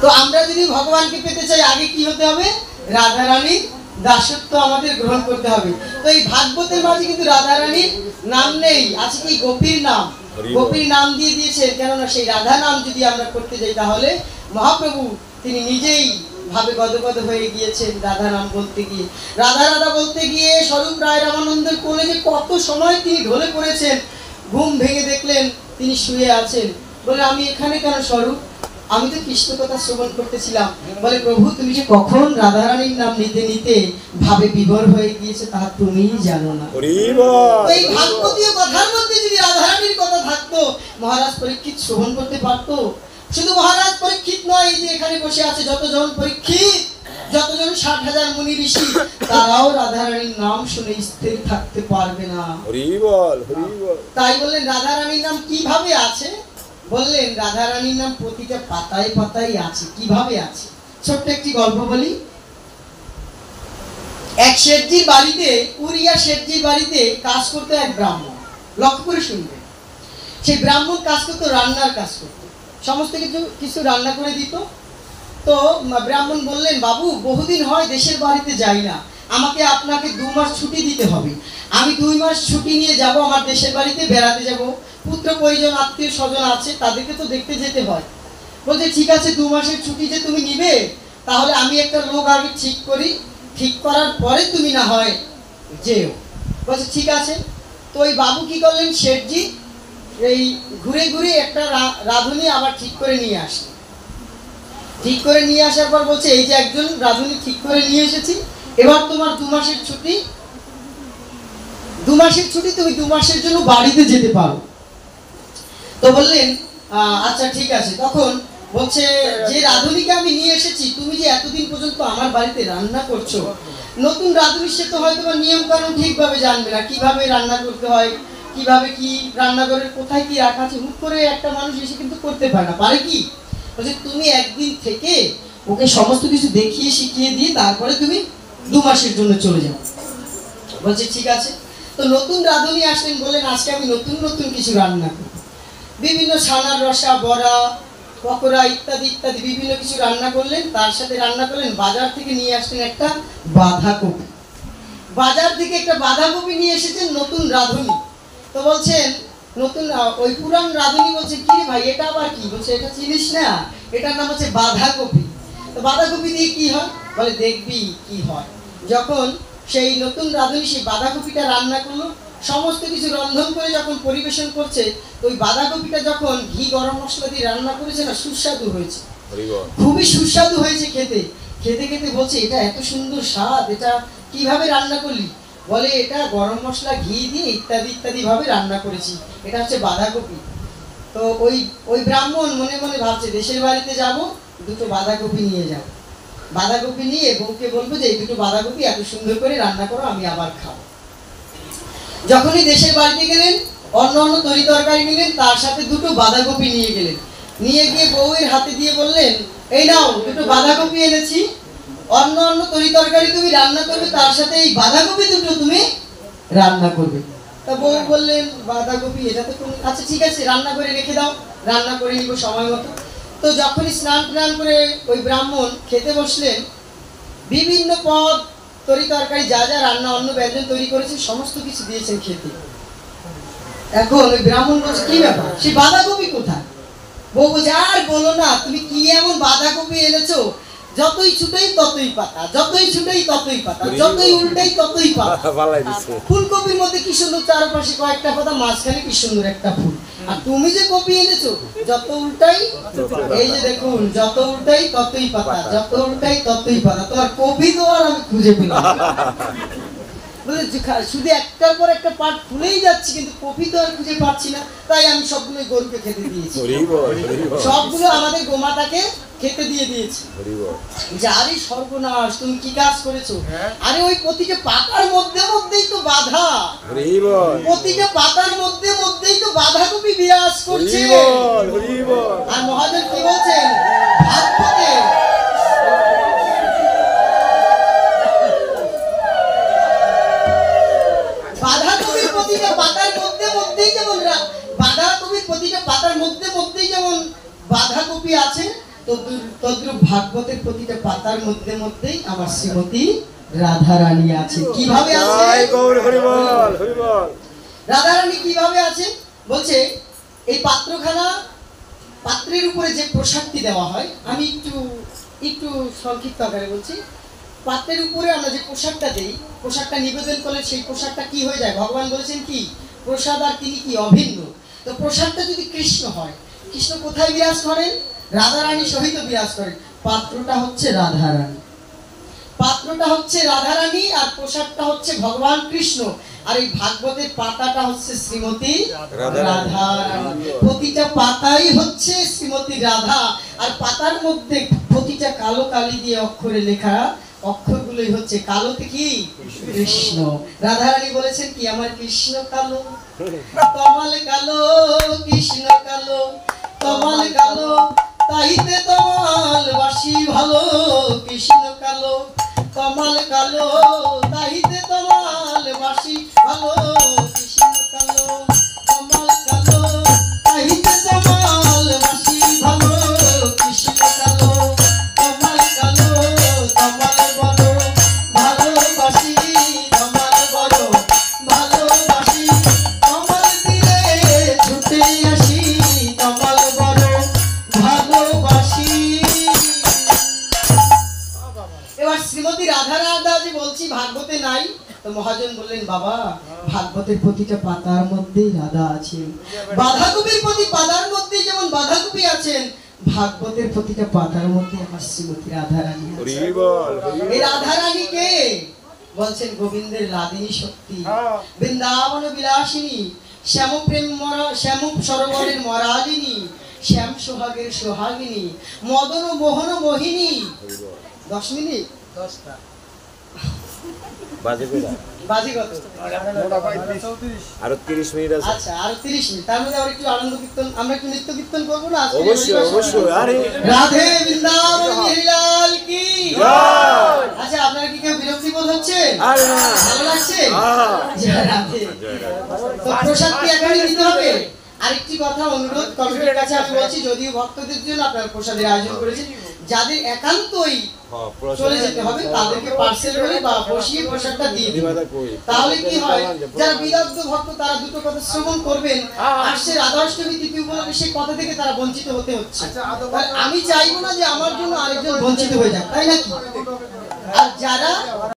তো আমরা যদি ভগবানকে পেতে চাই আগে কি হতে হবে? রাধা রানীর দাসত্ব আমাদের গ্রহণ করতে হবে। তো এই ভাগবতের মাঝে কিন্তু রাধা রানীর নাম নেই, আছে কি গোপীর নাম। গোপীর নাম দিয়ে দিয়েছেন, কেননা সেই রাধা নাম যদি আমরা করতে যাই তাহলে মহাপ্রভু তিনি নিজেই ভাবে গদগদ হয়ে গিয়েছেন রাধা নাম বলতে গিয়ে। রাধা রাধা বলতে গিয়ে স্বরূপ রায় রামানন্দের কোলে যে কত সময় তিনি ঢলে পড়েছেন, ঘুম ভেঙে দেখলেন তিনি শুয়ে আছেন। বলে আমি এখানে কেন স্বরূপ? আমি তো কৃষ্ণ কথা শ্রবণ করতেছিলাম। বলে প্রভু তুমি যে কখন রাধারানীর নাম নিতে নিতে ভাবে বিভোর হয়ে গিয়েছে তাহা তুমিই জানো না। এই ভাগবতীয় কথার মধ্যে যদি রাধারানীর কথা থাকতো মহারাজ পরীক্ষিত শ্রবণ করতে পারতো। শুধু মহারাজ পরীক্ষিত নয়, এই যে এখানে বসে আছে যতজন পরীক্ষিত, যতজন 60,000 মুনি ঋষি, তারাও রাধারানীর নাম শুনে স্থির থাকতে পারবে না। তাই বললেন রাধারানীর নাম কিভাবে আছে? বললেন রাধা রানীর নাম প্রতিটা পাতায় পাতায় আছে। কিভাবে আছে? ছোট্ট একটি গল্প বলি। এক শেঠজির বাড়িতে, উড়িয়া শেঠজির বাড়িতে কাজ করতো এক ব্রাহ্মণ। লক্ষ্য করে শুনবে, সেই ব্রাহ্মণ কাজ করতো, রান্নার কাজ করতো, সমস্ত কিছু রান্না করে দিত। তো ব্রাহ্মণ বললেন বাবু বহুদিন হয় দেশের বাড়িতে যাই না, আমাকে আপনাকে 2 মাস ছুটি দিতে হবে। আমি 2 মাস ছুটি নিয়ে যাব, আমার দেশের বাড়িতে বেড়াতে যাব, পুত্র পরিজন আত্মীয় স্বজন আছে তাদেরকে তো দেখতে যেতে হয়। বলছে ঠিক আছে 2 মাসের ছুটি যে তুমি নিবে, তাহলে আমি একটা লোক আগে ঠিক করি, ঠিক করার পরে তুমি না হয় যেও। বলছে ঠিক আছে। তো ওই বাবু কি করলেন, শেঠজি এই ঘুরে ঘুরে একটা রাঁধুনি আবার ঠিক করে নিয়ে আসে। ঠিক করে নিয়ে আসার পর বলছে এই যে একজন রাঁধুনি ঠিক করে নিয়ে এসেছি, এবার তোমার 2 মাসের ছুটি, 2 মাসের ছুটি, তুমি 2 মাসের জন্য বাড়িতে যেতে পারো। তো বললেন আচ্ছা ঠিক আছে। তখন বলছে যে রাঁধুনিকে আমি নিয়ে এসেছি, তুমি যে এতদিন পর্যন্ত আমার বাড়িতে রান্না করছো, নতুন রাঁধুনি সে তো হয়তো বা নিয়ম কানুন ঠিকভাবে জানবে না, কিভাবে রান্না করতে হয়, কিভাবে কি রান্নাঘরের কোথায় কি রাখা আছে, হুট করে একটা মানুষ এসে কিন্তু করতে পারে না। পারে কি? বলছে তুমি একদিন থেকে ওকে সমস্ত কিছু দেখিয়ে শিখিয়ে দিয়ে তারপরে তুমি 2 মাসের জন্য চলে যাও। বলছে ঠিক আছে। তো নতুন রাঁধুনি আসলেন, বললেন আজকে আমি নতুন নতুন কিছু রান্না করব। বিভিন্ন ছানার রসা, বড়া, পকোড়া ইত্যাদি ইত্যাদি বিভিন্ন কিছু রান্না করলেন। তার সাথে রান্না করলেন, বাজার থেকে নিয়ে আসলেন একটা বাঁধাকপি। বাজার থেকে একটা বাঁধাকপি নিয়ে এসেছেন নতুন রাঁধুনি। তো বলছেন নতুন ওই পুরান রাঁধুনি বলছে কি রে ভাই এটা আবার কি? বলছে এটা চিনিস না, এটার নাম হচ্ছে বাঁধাকপি। তো বাঁধাকপি দিয়ে কি হয়? বলে দেখবি কি হয়। যখন সেই নতুন রাঁধুনি সেই বাঁধাকপিটা রান্না করলো, সমস্ত কিছু রন্ধন করে যখন পরিবেশন করছে, ওই বাঁধাকপিটা যখন ঘি গরম মশলা দিয়ে রান্না করেছে না, সুস্বাদু হয়েছে, খুবই সুস্বাদু হয়েছে খেতে। খেতে খেতে বলছে এটা এত সুন্দর স্বাদ, এটা কিভাবে রান্না করলি? বলে এটা গরম মশলা ঘি দিয়ে ইত্যাদি ইত্যাদি ভাবে রান্না করেছি, এটা হচ্ছে বাঁধাকপি। তো ওই ব্রাহ্মণ মনে মনে ভাবছে দেশের বাড়িতে যাব, 2টো বাঁধাকপি নিয়ে যাব, বাঁধাকপি নিয়ে বউকে বলবো যে এই 2টো বাঁধাকপি এত সুন্দর করে রান্না করো, আমি আবার খাবো। যখনই দেশের বাড়িতে গেলেন অন্য অন্য তরি তরকারি নিলেন, তার সাথে 2টো বাঁধাকপি নিয়ে গেলেন। নিয়ে গিয়ে বউয়ের হাতে দিয়ে বললেন এই নাও 2টো বাঁধাকপি এনেছি, অন্য অন্য তরি তরকারি তুমি রান্না করবে, তার সাথে এই বাঁধাকপি 2টো তুমি রান্না করবে। তা বউ বললেন বাঁধাকপি এটা তো কোনো, আচ্ছা ঠিক আছে রান্না করে রেখে দাও, রান্না করে নিব সময় মতো। তো যখনই স্নান টান করে ওই ব্রাহ্মণ খেতে বসলেন, বিভিন্ন পদ তরি তরকারি যা যা রান্না অন্য ব্যঞ্জন তৈরি করেছে সমস্ত কিছু দিয়েছেন খেতে। এখন ওই ব্রাহ্মণ বলছে কি ব্যাপার, সেই বাঁধাকপি কোথায়? বউ বলছে আর বলো না, তুমি কি এমন বাঁধাকপি এনেছো, যতই ছুটেই ততই পাতা, যতই ছুটেই ততই পাতা, যতই উল্টেই ততই পাতা। ফুলকপির মধ্যে কি সুন্দর চারপাশে কয়েকটা পাতা, মাঝখানে কি সুন্দর একটা ফুল, আর তুমি যে কপি এনেছো যত উল্টাই, এই যে দেখুন যত উল্টাই ততই পাতা, যত উল্টাই ততই পাতা, তোমার কপি তো আর আমি খুঁজে পেলাম না। বলে শুধু একটার পর একটা পাট ফুলেই যাচ্ছে, কিন্তু কপি তো আর খুঁজে পাচ্ছি না, তাই আমি সবগুলো গরুকে খেতে দিয়েছি, সবগুলো আমাদের গোমাতাকে খেতে দিয়ে দিয়েছি। যে আরে সর্বনাশ, তুমি কি কাজ করেছো? আরে ওই প্রতিটা পাতার মধ্যে মধ্যেই তো বাধা, প্রতিটা পাতার মধ্যে মধ্যেই তো বাঁধাকপি বিরাজ করছে। আর মহাজন কি বলছেন ভাগবতে, বাঁধাকপির প্রতিটা পাতার মধ্যে মধ্যেই যেমন বাঁধাকপির প্রতিটা পাতার মধ্যে মধ্যেই যেমন বাঁধাকপি বাঁধাকপি আছে, তদ্রূপ ভাগবতের প্রতিটা পাতার মধ্যে মধ্যেই আমার শ্রীমতী রাধারানী আছে। কিভাবে আছে? রাধারানী কিভাবে আছে বলছে, এই পাত্রের উপরে যে প্রসাদটি দেওয়া হয়, আমি একটু সংক্ষিপ্ত আকারে বলছি। পাত্রের উপরে আমরা যে প্রসাদটা দেই, প্রসাদটা নিবেদন করলে সেই প্রসাদটা কি হয়ে যায়? ভগবান বলেছেন কি, প্রসাদ আর তিনি কি অভিন্ন। তো প্রসাদটা যদি কৃষ্ণ হয়, কৃষ্ণ কোথায় বিরাজ করেন? রাধারানী সহিত বিরাজ করেন। পাত্রটা হচ্ছে রাধারানী, আর প্রসাদটা হচ্ছে ভগবান কৃষ্ণ। আর এই ভাগবতের পাতাটা হচ্ছে শ্রীমতী রাধারানী। প্রতিটা পাতাই হচ্ছে শ্রীমতী রাধা, আর পাতার মধ্যে প্রতিটা কালো কালি দিয়ে অক্ষরে লেখা, অক্ষরগুলোই হচ্ছে কালোতে কি কৃষ্ণ। রাধারানী বলেছেন কি, আমার কৃষ্ণ কালো, কমল কালো, কৃষ্ণ কালো, কমল কালো, তাইতে তোমাল বাসি ভালো। কৃষ্ণ কালো, কমল কালো, তাইতে তোমাল বাসি ভালো। কৃষ্ণ কালো, কমল কালো, তাইতে তোমাল বাসি ভালো। কৃষ্ণ কালো, কমল কালো, তোমার বড় ভালোবাসি, তোমার বড় ভালোবাসি। তোমার দিলে ছুটে আসি, তোমার বড় ভালোবাসি। এবার শ্রীমতী রাধা যে বলছি ভাগবতে নাই, তো মহাজন বললেন, বাবা ভাগবতের প্রতিটা পাতার মধ্যেই রাধা আছেন। বাঁধাকপির প্রতি পাতার মধ্যে যেমন বাঁধাকপি আছেন, ভাগবতের প্রতিটা পাতার মধ্যে আমার শ্রীমতী রাধারানী আছেন। এই রাধারানী কে বলছেন? গোবিন্দের লাদিনী শক্তি, বৃন্দাবন বিলাসিনী, শ্যাম সরোবরের মরালিনী, শ্যাম সোহাগের সোহাগিনী, মদন মোহন মোহিনী। 10 মিনিট 10টা বাজে কত? আরো 30 মিনিট আছে। আচ্ছা, আরো 30 মিনিট। তার মধ্যে একটু আনন্দ কীর্তন, আমরা একটু নৃত্য কীর্তন করবো না? অবশ্যই। আরে রাধে বৃন্দাবন বিহারীলাল কি জয়। আচ্ছা, আপনারা কি কেউ বিরক্তি বোধ হচ্ছে? আরে না, ভালো লাগছে। জয় রাধে। তো প্রসাদ কি এখনই দিতে হবে? আরেকটি কথা অনুরোধ কমিটির কাছে আমি বলছি, যদিও ভক্তদের জন্য আপনারা প্রসাদের আয়োজন করেছেন, যাদের একান্তই চলে যেতে হবে তাদেরকে পার্সেল করে বা বসিয়ে প্রসাদটা দিয়ে দিবেন। তাহলে কি হয়, যারা বিদগ্ধ ভক্ত তারা দুটো কথা শ্রবণ করবেন, আর সে রাধাষ্টমী তিথি উপলক্ষে সেই কথা থেকে তারা বঞ্চিত হতে হচ্ছে। আমি চাইবো না যে আমার জন্য আরেকজন বঞ্চিত হয়ে যাক, তাই নাকি? আর যারা